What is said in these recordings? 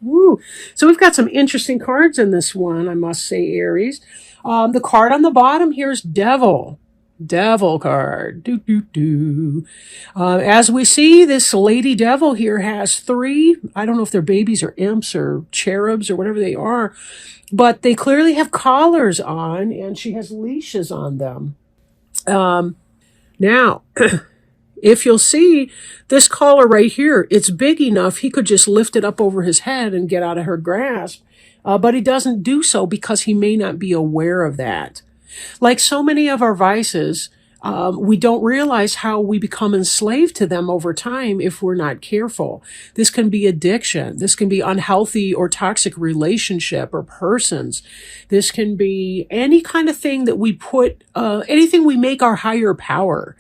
Woo. So we've got some interesting cards in this one, I must say, Aries. The card on the bottom here is Devil. Devil card. Doo, doo, doo. As we see, this lady devil here has three, I don't know if they're babies or imps or cherubs or whatever they are, but they clearly have collars on, and she has leashes on them. Now, if you'll see this collar right here, it's big enough he could just lift it up over his head and get out of her grasp, but he doesn't do so because he may not be aware of that. Like so many of our vices, we don't realize how we become enslaved to them over time if we're not careful. This can be addiction. This can be unhealthy or toxic relationship or persons. This can be any kind of thing that we put, anything we make our higher power.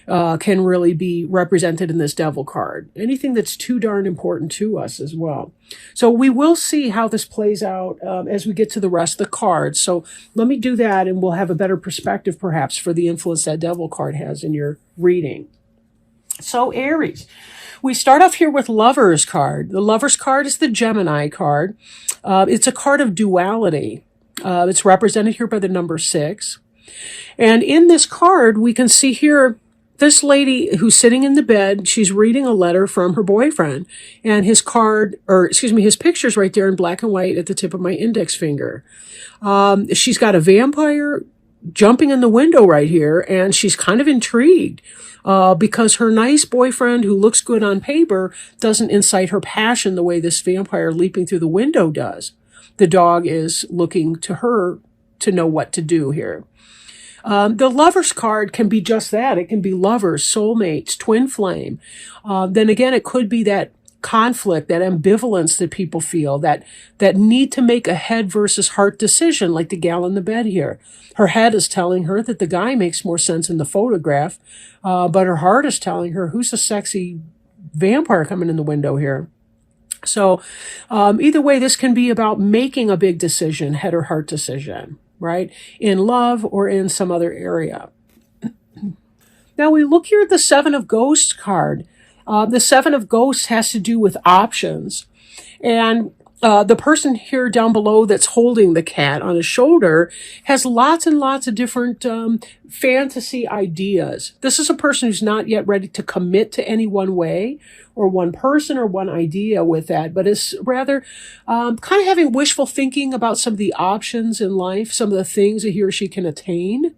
Can really be represented in this devil card. Anything that's too darn important to us as well. So we will see how this plays out as we get to the rest of the cards. So let me do that, and we'll have a better perspective perhaps for the influence that devil card has in your reading. So Aries, we start off here with Lover's card. The Lover's card is the Gemini card. It's a card of duality. It's represented here by the number 6. And in this card, we can see here this lady who's sitting in the bed, she's reading a letter from her boyfriend, and his picture's right there in black and white at the tip of my index finger. She's got a vampire jumping in the window right here, and she's kind of intrigued because her nice boyfriend who looks good on paper doesn't incite her passion the way this vampire leaping through the window does. The dog is looking to her to know what to do here. The Lover's card can be just that. It can be lovers, soulmates, twin flame. Then again, it could be that conflict, that ambivalence that people feel, that need to make a head versus heart decision, like the gal in the bed here. Her head is telling her that the guy makes more sense in the photograph, but her heart is telling her, who's the sexy vampire coming in the window here? So either way, this can be about making a big decision, head or heart decision, right? In love or in some other area. Now we look here at the Seven of Ghosts card. The Seven of Ghosts has to do with options. And the person here down below that's holding the cat on his shoulder has lots and lots of different fantasy ideas. This is a person who's not yet ready to commit to any one way or one person or one idea with that, but is rather kind of having wishful thinking about some of the options in life, some of the things that he or she can attain,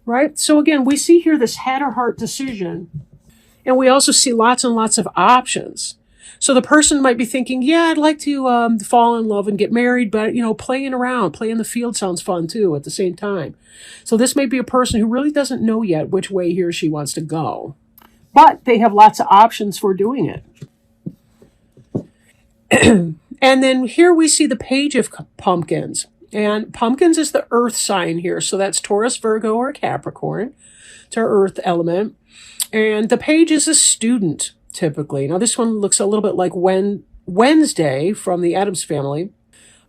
right? So again, we see here this head or heart decision, and we also see lots and lots of options. So the person might be thinking, yeah, I'd like to fall in love and get married, but, playing around, playing in the field sounds fun too at the same time. So this may be a person who really doesn't know yet which way he or she wants to go, but they have lots of options for doing it. And then here we see the Page of Pumpkins. And pumpkins is the earth sign here. So that's Taurus, Virgo, or Capricorn. It's our earth element. And the page is a student, typically. Now, this one looks a little bit like Wednesday from the Addams Family.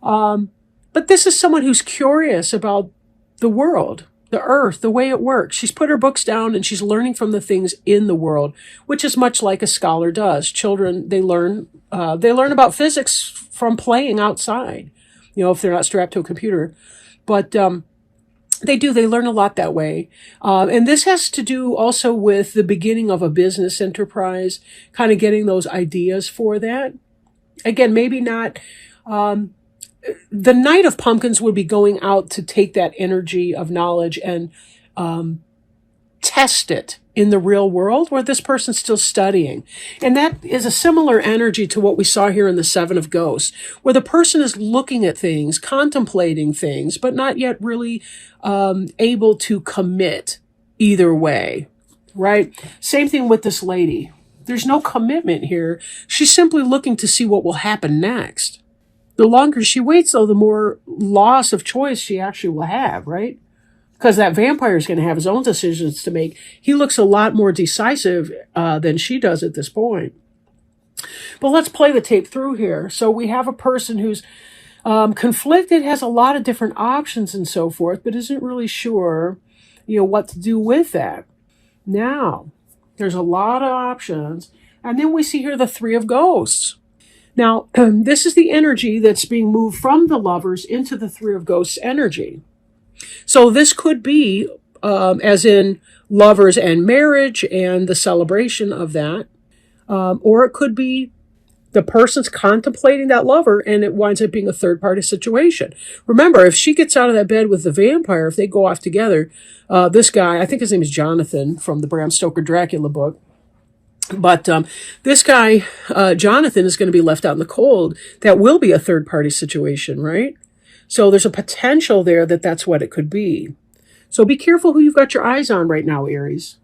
But this is someone who's curious about the world, the earth, the way it works. She's put her books down and she's learning from the things in the world, which is much like a scholar does. Children, they learn about physics from playing outside, if they're not strapped to a computer. But they learn a lot that way. And this has to do also with the beginning of a business enterprise, kind of getting those ideas for that. Again, maybe not, the Knight of Pumpkins would be going out to take that energy of knowledge and test it in the real world where this person's still studying. And that is a similar energy to what we saw here in the Seven of Ghosts, where the person is looking at things, contemplating things, but not yet really able to commit either way, right? Same thing with this lady. There's no commitment here. She's simply looking to see what will happen next. The longer she waits, though, the more loss of choice she actually will have, right? Because that vampire is going to have his own decisions to make. He looks a lot more decisive than she does at this point. But let's play the tape through here. So we have a person who's conflicted, has a lot of different options and so forth, but isn't really sure, what to do with that. Now, there's a lot of options. And then we see here the Three of Ghosts. Now, this is the energy that's being moved from the Lovers into the Three of Ghosts energy. So this could be, as in lovers and marriage and the celebration of that, or it could be the person's contemplating that lover and it winds up being a third-party situation. Remember, if she gets out of that bed with the vampire, if they go off together, this guy, I think his name is Jonathan from the Bram Stoker Dracula book, but this guy, Jonathan, is going to be left out in the cold. That will be a third-party situation, right? So there's a potential there that that's what it could be. So be careful who you've got your eyes on right now, Aries.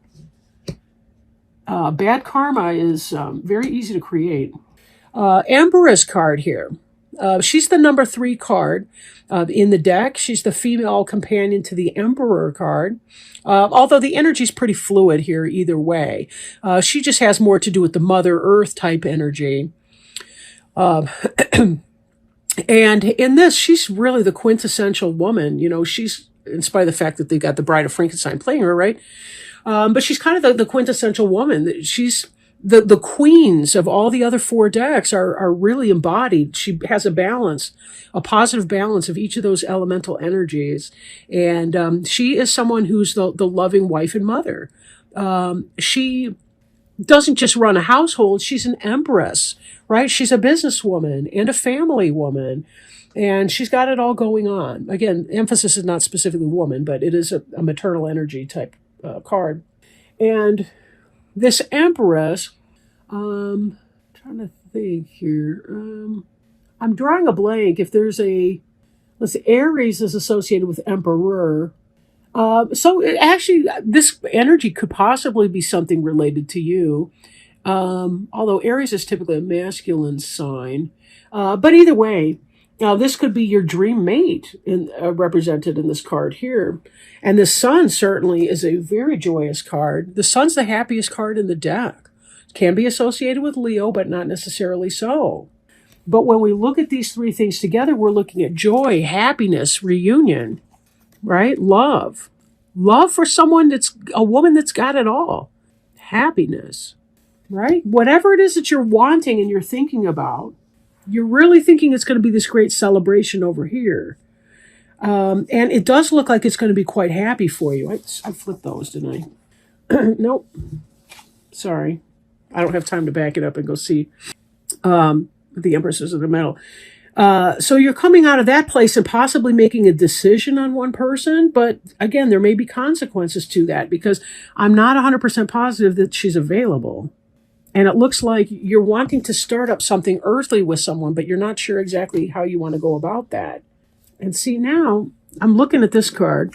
Bad karma is very easy to create. Empress card here. She's the number 3 card in the deck. She's the female companion to the Emperor card. Although the energy is pretty fluid here either way. She just has more to do with the Mother Earth type energy. And in this, she's really the quintessential woman. You know, she's, in spite of the fact that they got the Bride of Frankenstein playing her, right? But she's kind of the quintessential woman. She's the queens of all the other 4 decks are really embodied. She has a balance, a positive balance of each of those elemental energies. And she is someone who's the loving wife and mother. She doesn't just run a household. She's an empress, right? She's a businesswoman and a family woman. And she's got it all going on. Again, emphasis is not specifically woman, but it is a maternal energy type card. And this Empress, trying to think here. I'm drawing a blank. If there's let's see, Aries is associated with Emperor. So actually, this energy could possibly be something related to you. Although Aries is typically a masculine sign. But either way, this could be your dream mate represented in this card here. And the Sun certainly is a very joyous card. The Sun's the happiest card in the deck. It can be associated with Leo, but not necessarily so. But when we look at these 3 things together, we're looking at joy, happiness, reunion, right? Love. Love for someone that's a woman that's got it all. Happiness, right? Whatever it is that you're wanting and you're thinking about, you're really thinking it's going to be this great celebration over here. And it does look like it's going to be quite happy for you. I flipped those, didn't I? Nope. Sorry. I don't have time to back it up and go see the Empresses of the Metal. So you're coming out of that place and possibly making a decision on one person. But again, there may be consequences to that because I'm not 100% positive that she's available. And it looks like you're wanting to start up something earthly with someone, but you're not sure exactly how you want to go about that. And see, now I'm looking at this card.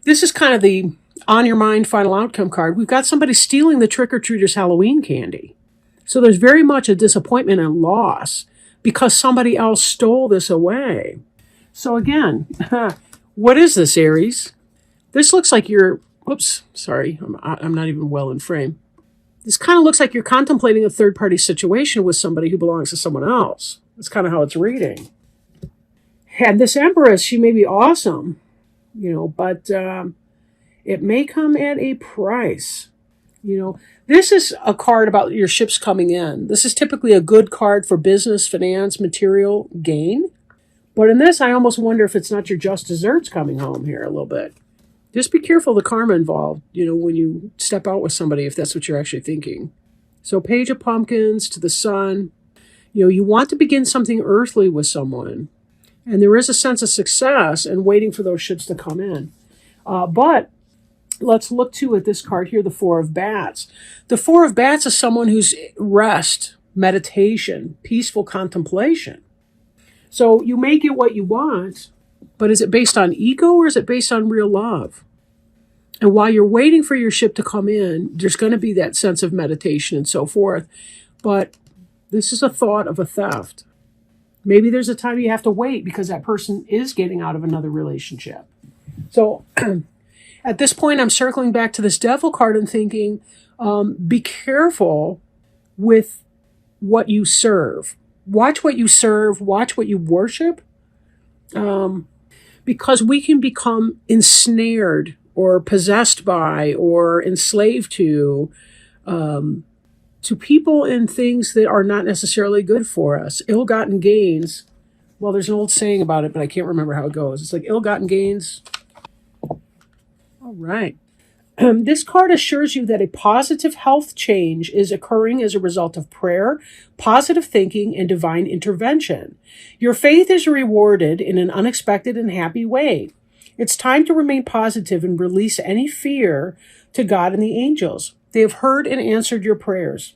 This is kind of the on your mind final outcome card. We've got somebody stealing the trick-or-treaters' Halloween candy. So there's very much a disappointment and loss because somebody else stole this away. So again, what is this, Aries? This looks like you're, whoops, sorry, I'm not even well in frame. This kind of looks like you're contemplating a third-party situation with somebody who belongs to someone else. That's kind of how it's reading. And this Empress, she may be awesome, but it may come at a price. This is a card about your ships coming in. This is typically a good card for business, finance, material gain. But in this, I almost wonder if it's not your just desserts coming home here a little bit. Just be careful the karma involved, when you step out with somebody, if that's what you're actually thinking. So Page of Pumpkins to the Sun. You want to begin something earthly with someone. And there is a sense of success and waiting for those ships to come in. But let's look too at this card here, the Four of Bats. The Four of Bats is someone who's rest, meditation, peaceful contemplation. So you may get what you want, but is it based on ego or is it based on real love? And while you're waiting for your ship to come in, there's going to be that sense of meditation and so forth. But this is a thought of a theft. Maybe there's a time you have to wait because that person is getting out of another relationship. So at this point, I'm circling back to this Devil card and thinking, be careful with what you serve. Watch what you serve. Watch what you worship. Because we can become ensnared or possessed by or enslaved to to people and things that are not necessarily good for us. Ill-gotten gains. Well, there's an old saying about it, but I can't remember how it goes. It's like ill-gotten gains. All right. This card assures you that a positive health change is occurring as a result of prayer, positive thinking, and divine intervention. Your faith is rewarded in an unexpected and happy way. It's time to remain positive and release any fear to God and the angels. They have heard and answered your prayers.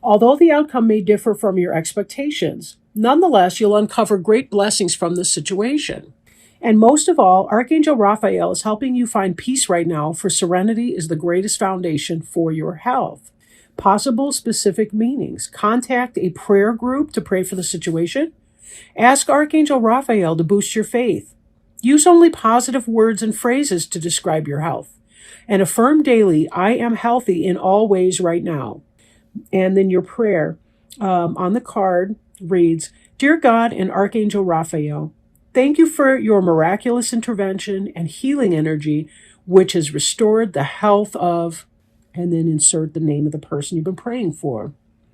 Although the outcome may differ from your expectations, nonetheless, you'll uncover great blessings from this situation. And most of all, Archangel Raphael is helping you find peace right now, for serenity is the greatest foundation for your health. Possible specific meanings. Contact a prayer group to pray for the situation. Ask Archangel Raphael to boost your faith. Use only positive words and phrases to describe your health. And affirm daily, I am healthy in all ways right now. And then your prayer on the card reads, Dear God and Archangel Raphael, thank you for your miraculous intervention and healing energy, which has restored the health of, and then insert the name of the person you've been praying for.